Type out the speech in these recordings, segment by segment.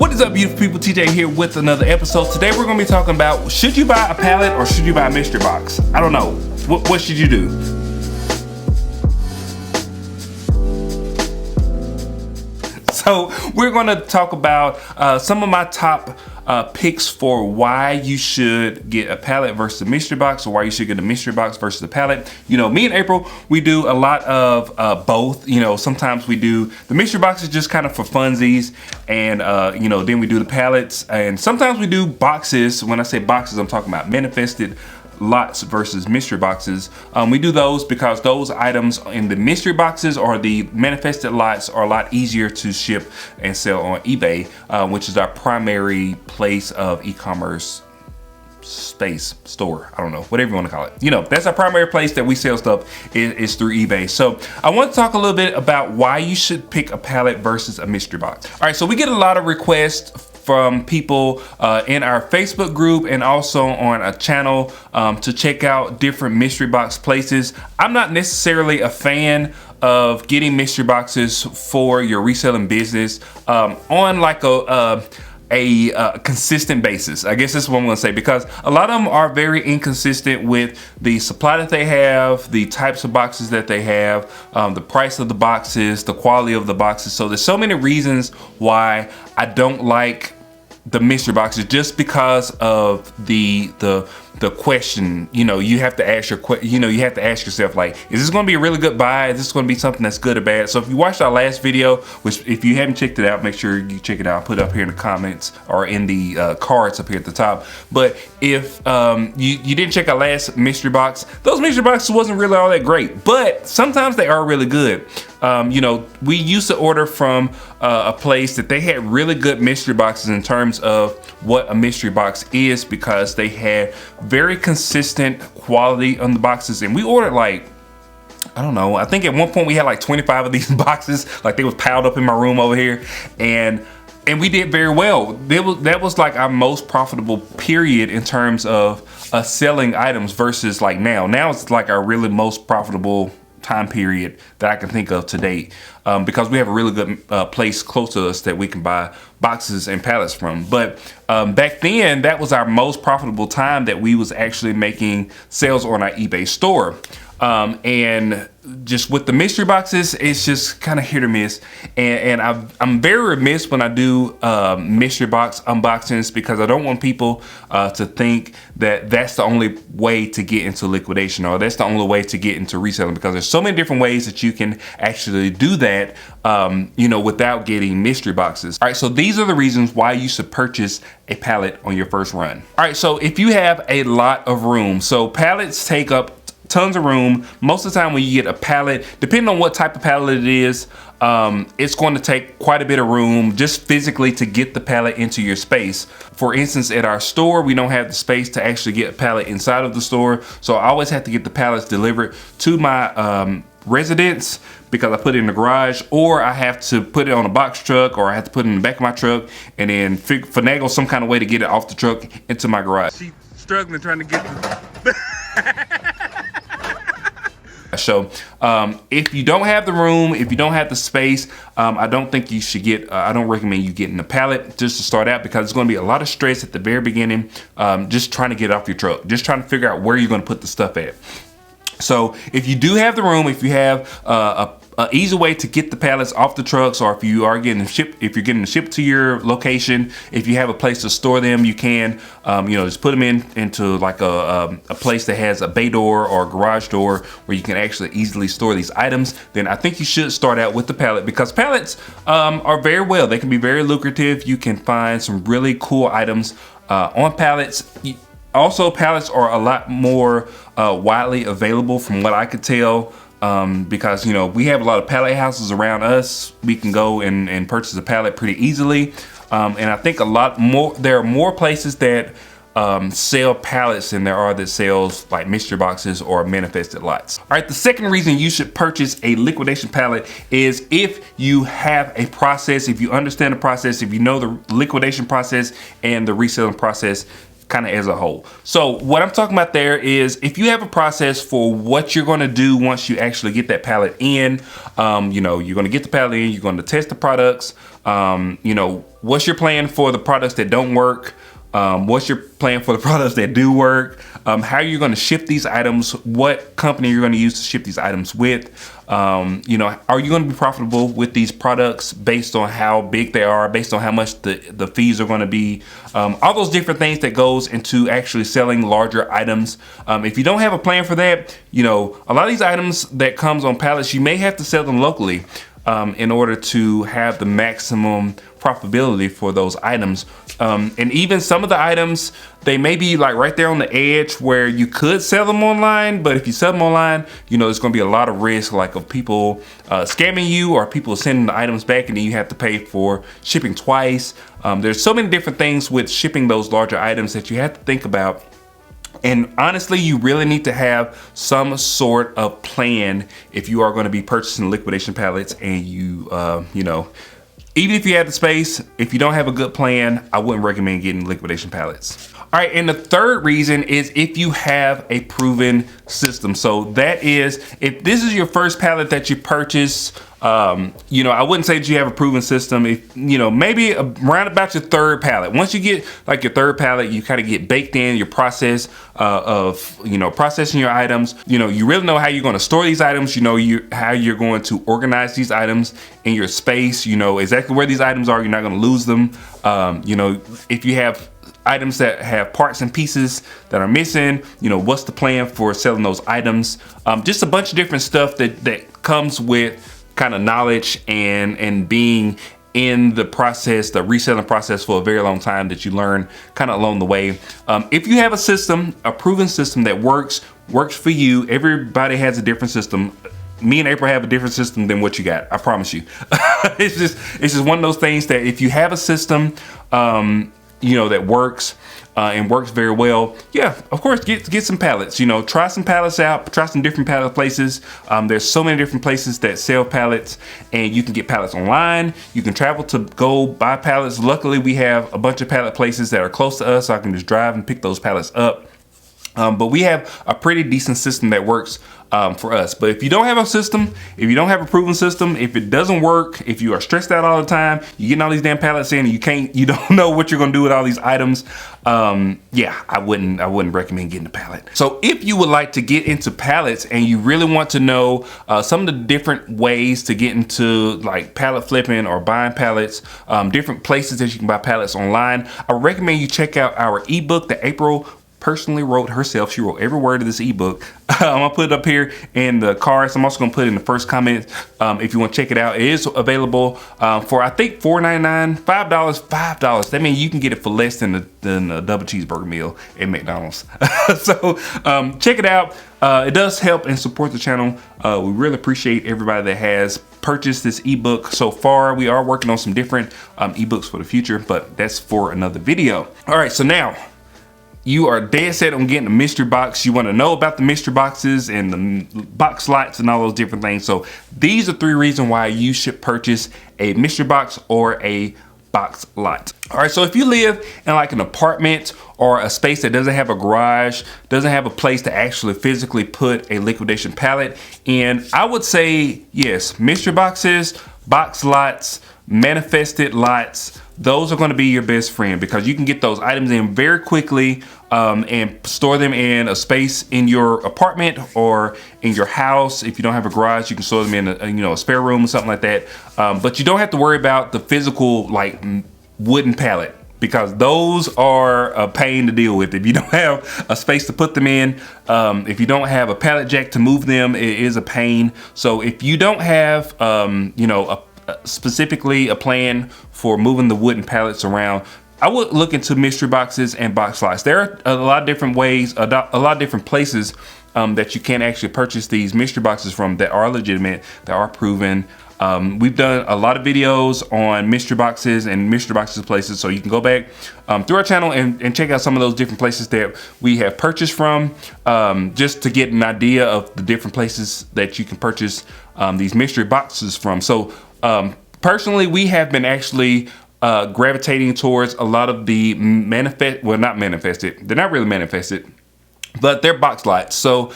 What is up, beautiful people? TJ here with another episode. Today we're going to be talking about, should you buy a pallet or should you buy a mystery box? I don't know. What should you do? So we're going to talk about some of my top picks for why you should get a pallet versus a mystery box, or why you should get a mystery box versus a pallet. You know, me and April, we do a lot of both. You know, sometimes we do the mystery boxes just kind of for funsies, and you know, then we do the pallets, and sometimes we do boxes. When I say boxes, I'm talking about manifested lots versus mystery boxes. We do those because those items in the mystery boxes or the manifested lots are a lot easier to ship and sell on eBay, which is our primary place of e-commerce store. I don't know, whatever you want to call it. You know, that's our primary place that we sell stuff is through eBay. So I want to talk a little bit about why you should pick a pallet versus a mystery box. All right, so we get a lot of requests from people in our Facebook group and also on a channel to check out different mystery box places. I'm not necessarily a fan of getting mystery boxes for your reselling business on like a consistent basis. I guess that's what I'm gonna say, because a lot of them are very inconsistent with the supply that they have, the types of boxes that they have, the price of the boxes, the quality of the boxes. So there's so many reasons why I don't like the mystery boxes, just because of the question. You know, you have to ask you have to ask yourself, like, is this going to be a really good buy? Is this going to be something that's good or bad? So if you watched our last video, which if you haven't checked it out, make sure you check it out. I'll put it up here in the comments or in the cards up here at the top. But if you didn't check our last mystery box, those mystery boxes wasn't really all that great, but sometimes they are really good. You know, we used to order from a place that they had really good mystery boxes in terms of what a mystery box is, because they had very consistent quality on the boxes. And we ordered, like, I don't know, I think at one point we had like 25 of these boxes, like they was piled up in my room over here, and we did very well. That was like our most profitable period in terms of selling items versus like now. Now it's like our really most profitable time period that I can think of to date, because we have a really good place close to us that we can buy boxes and pallets from. But back then, that was our most profitable time that we was actually making sales on our eBay store. And just with the mystery boxes, it's just kind of hit or miss. And I'm very remiss when I do mystery box unboxings, because I don't want people to think that that's the only way to get into liquidation, or that's the only way to get into reselling, because there's so many different ways that you can actually do that, you know, without getting mystery boxes. All right, so these are the reasons why you should purchase a pallet on your first run. All right, so if you have a lot of room, so pallets take up tons of room. Most of the time when you get a pallet, depending on what type of pallet it is, it's going to take quite a bit of room just physically to get the pallet into your space. For instance, at our store, we don't have the space to actually get a pallet inside of the store. So I always have to get the pallets delivered to my residence, because I put it in the garage, or I have to put it on a box truck, or I have to put it in the back of my truck and then finagle some kind of way to get it off the truck into my garage. She's struggling trying to get the So if you don't have the room, if you don't have the space, I don't think you should get, I don't recommend you getting a pallet just to start out, because it's going to be a lot of stress at the very beginning, just trying to get it off your truck, just trying to figure out where you're going to put the stuff at. So if you do have the room, if you have an easy way to get the pallets off the trucks, or if you are getting them shipped, if you're getting them shipped to your location, if you have a place to store them, you can, you know, just put them into like a place that has a bay door or a garage door where you can actually easily store these items. Then I think you should start out with the pallet, because pallets are very well. They can be very lucrative. You can find some really cool items on pallets. Also, pallets are a lot more widely available from what I could tell, because, you know, we have a lot of pallet houses around us. We can go and purchase a pallet pretty easily. And I think there are more places that sell pallets than there are that sells like mystery boxes or manifested lots. All right, the second reason you should purchase a liquidation pallet is if you have a process, if you understand the process, if you know the liquidation process and the reselling process kind of as a whole. So what I'm talking about there is if you have a process for what you're going to do once you actually get that pallet in, you know, you're going to get the pallet in, you're going to test the products, you know, what's your plan for the products that don't work? What's your plan for the products that do work? How you're going to ship these items? What company you're going to use to ship these items with? You know, are you going to be profitable with these products based on how big they are, based on how much the fees are going to be? All those different things that goes into actually selling larger items. If you don't have a plan for that, you know, a lot of these items that comes on pallets, you may have to sell them locally in order to have the maximum profitability for those items. And even some of the items, they may be like right there on the edge where you could sell them online, but if you sell them online, you know, there's gonna be a lot of risk, like of people scamming you or people sending the items back and then you have to pay for shipping twice. There's so many different things with shipping those larger items that you have to think about. And honestly, you really need to have some sort of plan if you are going to be purchasing liquidation pallets and you know, even if you have the space, if you don't have a good plan, I wouldn't recommend getting liquidation pallets. All right, and the third reason is if you have a proven system. So that is, if this is your first pallet that you purchase, you know, I wouldn't say that you have a proven system. If, you know, maybe around about your third pallet. Once you get like your third pallet, you kind of get baked in your process of, you know, processing your items. You know, you really know how you're going to store these items. You know, how you're going to organize these items in your space. You know exactly where these items are. You're not going to lose them. You know, if you have items that have parts and pieces that are missing, you know, what's the plan for selling those items? Just a bunch of different stuff that comes with kind of knowledge and being in the process, the reselling process for a very long time that you learn kind of along the way. If you have a system, a proven system that works for you, everybody has a different system. Me and April have a different system than what you got. I promise you. It's just one of those things that if you have a system, you know, that works and works very well, yeah, of course, get some pallets. You know, try some pallets out, try some different pallet places. There's so many different places that sell pallets, and you can get pallets online. You can travel to go buy pallets. Luckily, we have a bunch of pallet places that are close to us, so I can just drive and pick those pallets up. But we have a pretty decent system that works for us. But if you don't have a system, if you don't have a proven system, if it doesn't work, if you are stressed out all the time, you're getting all these damn pallets in and you don't know what you're gonna do with all these items, yeah, I wouldn't recommend getting a pallet. So if you would like to get into pallets and you really want to know some of the different ways to get into like pallet flipping or buying pallets, different places that you can buy pallets online, I recommend you check out our ebook that April personally wrote herself. She wrote every word of this ebook. I'm gonna put it up here in the cards. I'm also gonna put it in the first comment if you want to check it out. It is available for I think $4.99, $5. That means you can get it for less than a double cheeseburger meal at McDonald's. So check it out. It does help and support the channel. We really appreciate everybody that has purchased this ebook so far. We are working on some different ebooks for the future, but that's for another video. All right, so now you are dead set on getting a mystery box. You want to know about the mystery boxes and the box slots and all those different things. So these are 3 reasons why you should purchase a mystery box or a box lot. All right, so if you live in like an apartment or a space that doesn't have a garage, doesn't have a place to actually physically put a liquidation pallet in, I would say yes, mystery boxes, box lots, manifested lots, those are going to be your best friend because you can get those items in very quickly and store them in a space in your apartment or in your house. If you don't have a garage, you can store them in a spare room or something like that. But you don't have to worry about the physical like wooden pallet because those are a pain to deal with. If you don't have a space to put them in, if you don't have a pallet jack to move them, it is a pain. So if you don't have specifically a plan for moving the wooden pallets around, I would look into mystery boxes and box slots. There are a lot of different ways, a lot of different places that you can actually purchase these mystery boxes from that are legitimate, that are proven. We've done a lot of videos on mystery boxes and mystery boxes places, so you can go back through our channel and check out some of those different places that we have purchased from, just to get an idea of the different places that you can purchase these mystery boxes from. So personally, we have been actually gravitating towards a lot of the not manifested. They're not really manifested, but they're box lights. So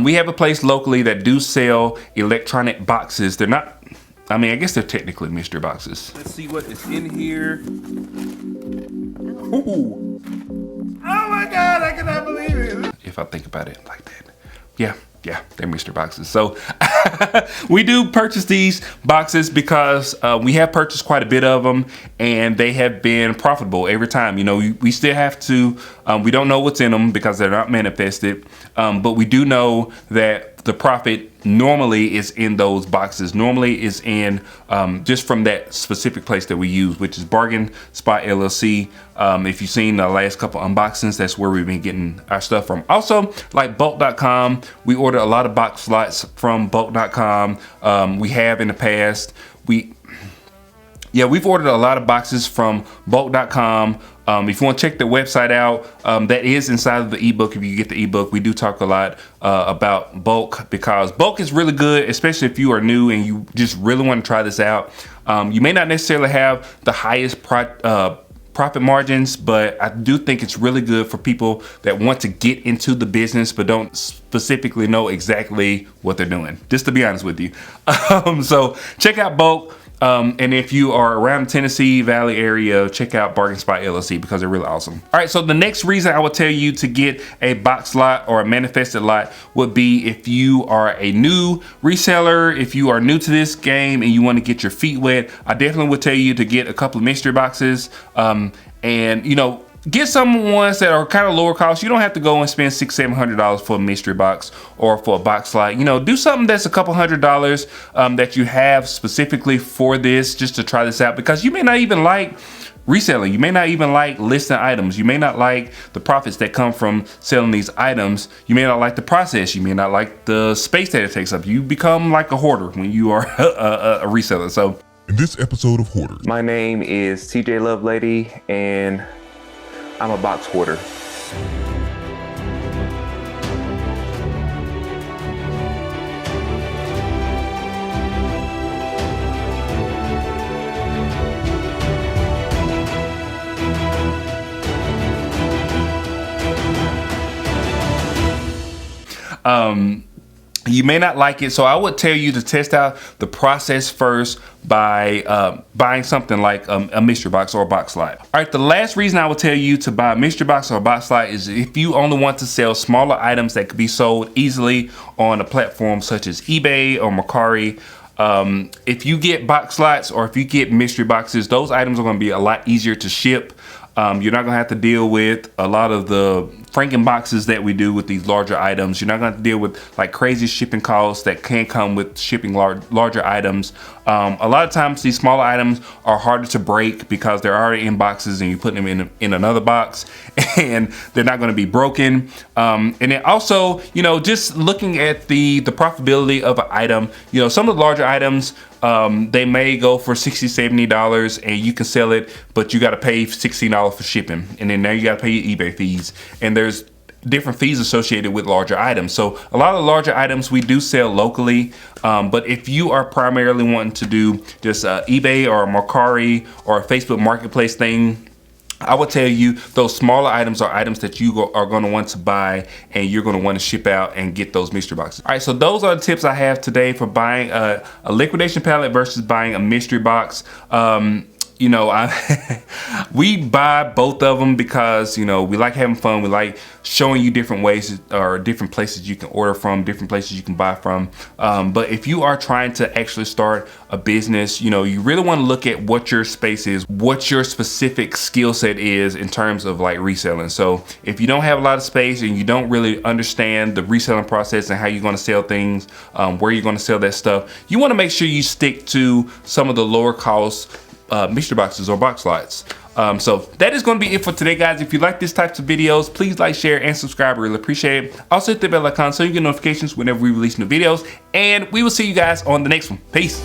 we have a place locally that do sell electronic boxes. They're not, I mean, I guess they're technically mystery boxes. Let's see what is in here. Ooh. Oh my God, I cannot believe it. If I think about it like that. Yeah, they're mystery boxes. So we do purchase these boxes because we have purchased quite a bit of them, and they have been profitable every time. You know, we still have to, we don't know what's in them because they're not manifested, but we do know that the profit normally is in those boxes. Normally is in just from that specific place that we use, which is Bargain Spot LLC. If you've seen the last couple unboxings, that's where we've been getting our stuff from. Also, like bulk.com, we order a lot of box slots from bulk.com. We have in the past. We've ordered a lot of boxes from bulk.com. If you want to check the website out, that is inside of the ebook. If you get the ebook, we do talk a lot about bulk, because bulk is really good, especially if you are new and you just really want to try this out. You may not necessarily have the highest profit margins, but I do think it's really good for people that want to get into the business but don't specifically know exactly what they're doing, just to be honest with you. So check out bulk. And if you are around the Tennessee Valley area, check out Bargain Spot LLC because they're really awesome. All right, so the next reason I would tell you to get a box lot or a manifested lot would be if you are a new reseller, if you are new to this game and you want to get your feet wet. I definitely would tell you to get a couple of mystery boxes, and you know, get some ones that are kind of lower cost. You don't have to go and spend $600-700 for a mystery box or for a box lot. You know, do something that's a couple $100 that you have specifically for this, just to try this out, because you may not even like reselling. You may not even like listing items. You may not like the profits that come from selling these items. You may not like the process. You may not like the space that it takes up. You become like a hoarder when you are a reseller. So in this episode of Hoarders, my name is TJ Lovelady, and I'm a box hoarder. You may not like it, so I would tell you to test out the process first by buying something like a mystery box or a box lot. All right, the last reason I would tell you to buy a mystery box or a box lot is if you only want to sell smaller items that could be sold easily on a platform such as eBay or Mercari. If you get box lots or if you get mystery boxes, those items are going to be a lot easier to ship. You're not gonna have to deal with a lot of the Franken boxes that we do with these larger items. You're not gonna have to deal with like crazy shipping costs that can come with shipping larger items. A lot of times these smaller items are harder to break because they're already in boxes and you put them in another box and they're not gonna be broken. And then also, you know, just looking at the profitability of an item, you know, some of the larger items, they may go for $60-70 and you can sell it, but you got to pay $16 for shipping, and then now you got to pay your eBay fees, and there's different fees associated with larger items. So a lot of larger items we do sell locally, but if you are primarily wanting to do just eBay or Mercari or a Facebook Marketplace thing, I would tell you those smaller items are items that you are going to want to buy and you're going to want to ship out and get those mystery boxes. All right, so those are the tips I have today for buying a liquidation pallet versus buying a mystery box. You know, we buy both of them because, you know, we like having fun. We like showing you different ways or different places you can order from, different places you can buy from. But if you are trying to actually start a business, you know, you really want to look at what your space is, what your specific skill set is in terms of like reselling. So if you don't have a lot of space and you don't really understand the reselling process and how you're going to sell things, where you're going to sell that stuff, you want to make sure you stick to some of the lower cost mystery boxes or box lots. So that is going to be it for today, guys. If you like this types of videos, please like, share, and subscribe. I really appreciate it. Also hit the bell icon so you get notifications whenever we release new videos, and we will see you guys on the next one. Peace.